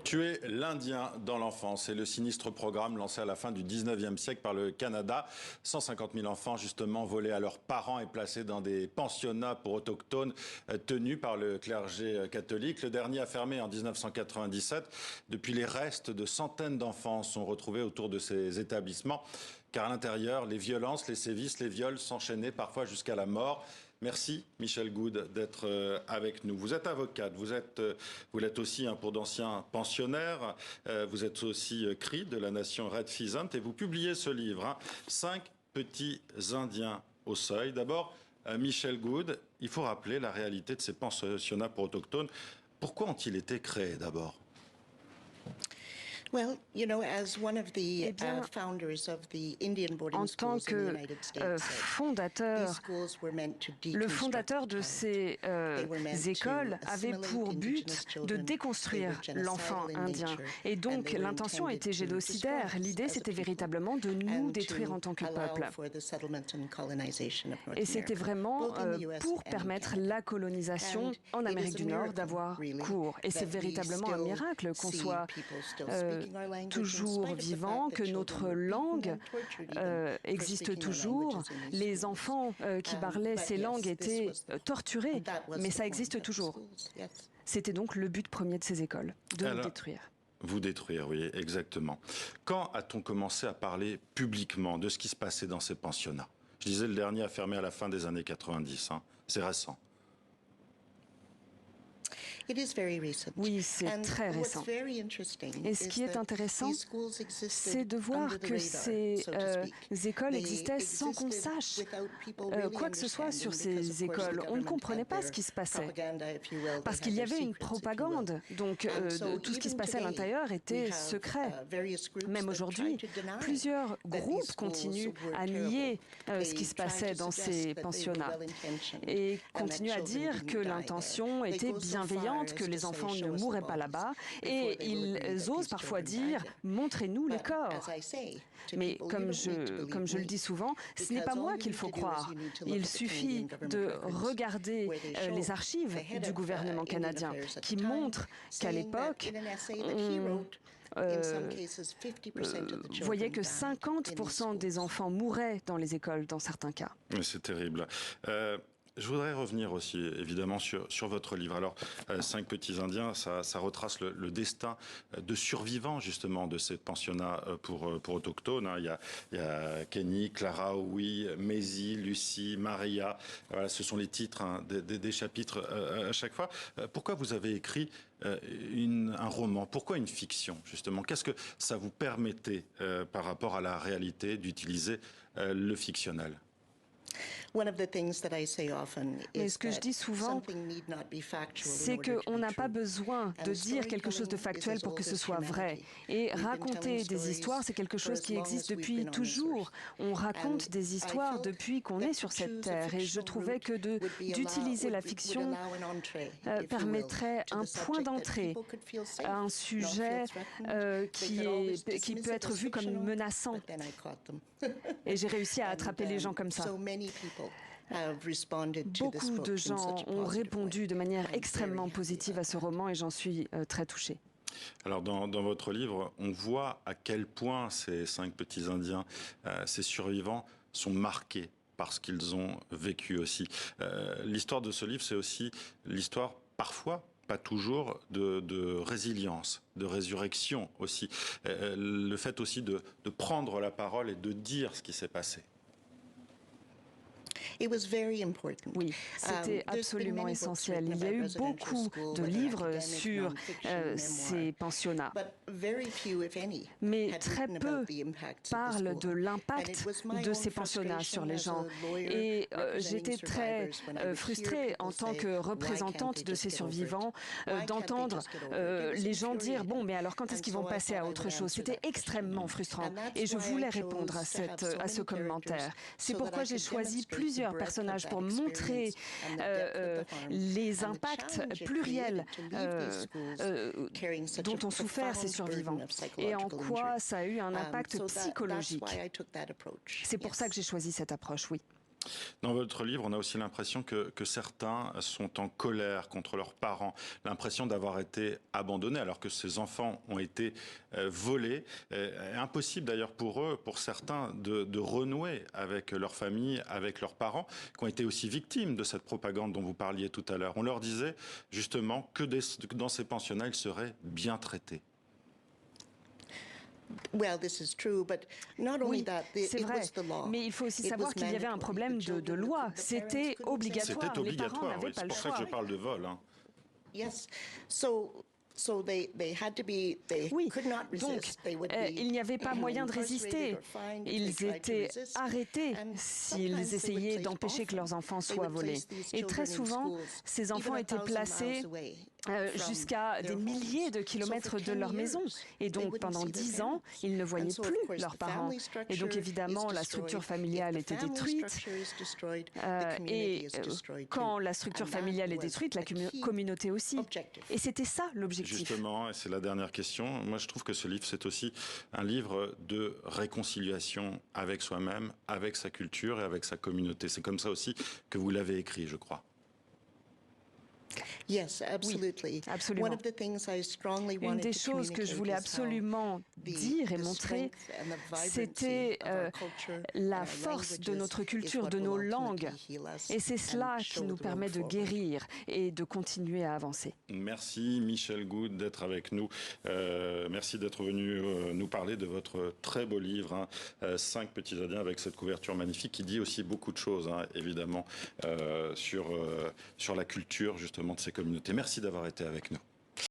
Tuer l'Indien dans l'enfance, c'est le sinistre programme lancé à la fin du 19e siècle par le Canada. 150 000 enfants justement volés à leurs parents et placés dans des pensionnats pour autochtones tenus par le clergé catholique. Le dernier a fermé en 1997. Depuis, les restes de centaines d'enfants sont retrouvés autour de ces établissements, car à l'intérieur, les violences, les sévices, les viols s'enchaînaient parfois jusqu'à la mort. Merci Michelle Good d'être avec nous. Vous êtes avocate, vous l'êtes aussi pour d'anciens pensionnaires, vous êtes aussi CRI de la nation Red Pheasant et vous publiez ce livre, 5 petits Indiens au seuil. D'abord, Michelle Good, il faut rappeler la réalité de ces pensionnats pour autochtones. Pourquoi ont-ils été créés d'abord ? Eh bien, en tant que fondateur, le fondateur de ces écoles avait pour but de déconstruire l'enfant indien. Et donc, l'intention était génocidaire. L'idée, c'était véritablement de nous détruire en tant que peuple. Et c'était vraiment pour permettre la colonisation en Amérique du Nord d'avoir cours. Et c'est véritablement un miracle qu'on soit toujours vivant, que notre langue existe toujours. Les enfants qui parlaient ces langues étaient torturés, mais ça existe toujours. C'était donc le but premier de ces écoles, de nous détruire. Vous détruire, oui, exactement. Quand a-t-on commencé à parler publiquement de ce qui se passait dans ces pensionnats? Je disais, le dernier a fermé à la fin des années 90, c'est récent. Oui, c'est très récent. Et ce qui est intéressant, c'est de voir que ces écoles existaient sans qu'on sache quoi que ce soit sur ces écoles. On ne comprenait pas ce qui se passait, parce qu'il y avait une propagande. Donc, tout ce qui se passait à l'intérieur était secret. Même aujourd'hui, plusieurs groupes continuent à nier ce qui se passait dans ces pensionnats et continuent à dire que l'intention était bienveillante, que les enfants ne mourraient pas là-bas, et ils osent parfois dire « montrez-nous les corps ». Mais comme je le dis souvent, ce n'est pas moi qu'il faut croire. Il suffit de regarder les archives du gouvernement canadien qui montrent qu'à l'époque, voyait que 50% des enfants mouraient dans les écoles dans certains cas. C'est terrible. Je voudrais revenir aussi, évidemment, sur votre livre. Alors, 5 petits Indiens, ça retrace le destin de survivants, justement, de ces pensionnats pour autochtones. Il y a Kenny, Clara, Oui, Maisy, Lucie, Maria. Voilà, ce sont les titres des chapitres à chaque fois. Pourquoi vous avez écrit un roman? Pourquoi une fiction, justement? Qu'est-ce que ça vous permettait, par rapport à la réalité, d'utiliser le fictionnel? Mais ce que je dis souvent, c'est qu'on n'a pas besoin de dire quelque chose de factuel pour que ce soit vrai. Et raconter des histoires, c'est quelque chose qui existe depuis toujours. On raconte des histoires depuis qu'on est sur cette terre. Et je trouvais que d'utiliser la fiction permettrait un point d'entrée à un sujet qui peut être vu comme menaçant. Et j'ai réussi à attraper les gens comme ça. Beaucoup de gens ont répondu de manière extrêmement positive à ce roman et j'en suis très touchée. Alors dans votre livre, on voit à quel point ces 5 petits Indiens, ces survivants, sont marqués par ce qu'ils ont vécu aussi. L'histoire de ce livre, c'est aussi l'histoire, parfois, pas toujours, de résilience, de résurrection aussi. Le fait aussi de prendre la parole et de dire ce qui s'est passé. Oui, c'était absolument essentiel. Il y a eu beaucoup de livres sur ces pensionnats, mais très peu parlent de l'impact de ces pensionnats sur les gens. Et j'étais très frustrée en tant que représentante de ces survivants d'entendre les gens dire « bon, mais alors quand est-ce qu'ils vont passer à autre chose ?» C'était extrêmement frustrant et je voulais répondre à ce commentaire. C'est pourquoi j'ai choisi plusieurs personnages pour montrer les impacts pluriels dont ont souffert ces survivants et en quoi ça a eu un impact psychologique. C'est pour ça que j'ai choisi cette approche, oui. Dans votre livre, on a aussi l'impression que certains sont en colère contre leurs parents, l'impression d'avoir été abandonnés alors que ces enfants ont été volés. Impossible d'ailleurs pour eux, pour certains, de renouer avec leur famille, avec leurs parents, qui ont été aussi victimes de cette propagande dont vous parliez tout à l'heure. On leur disait justement que dans ces pensionnats, ils seraient bien traités. Oui, c'est vrai, mais il faut aussi savoir qu'il y avait un problème de loi. C'était obligatoire. C'était obligatoire, oui. C'est pour ça que je parle de vol. Hein. Oui, donc il n'y avait pas moyen de résister. Ils étaient arrêtés s'ils essayaient d'empêcher que leurs enfants soient volés. Et très souvent, ces enfants étaient placés jusqu'à des milliers de kilomètres de leur maison. Et donc, pendant 10 ans, ils ne voyaient plus leurs parents. Et donc, évidemment, la structure familiale était détruite. Et quand la structure familiale est détruite, la communauté aussi. Et c'était ça l'objectif. Justement, et c'est la dernière question. Moi, je trouve que ce livre, c'est aussi un livre de réconciliation avec soi-même, avec sa culture et avec sa communauté. C'est comme ça aussi que vous l'avez écrit, je crois. Oui, absolument. Une des choses que je voulais absolument dire et montrer, c'était la force de notre culture, de nos langues. Et c'est cela qui nous permet de guérir et de continuer à avancer. Merci Michel Good d'être avec nous. Merci d'être venu nous parler de votre très beau livre, 5 petits indiens, avec cette couverture magnifique qui dit aussi beaucoup de choses, évidemment, sur la culture justement de ces communautés. Merci d'avoir été avec nous.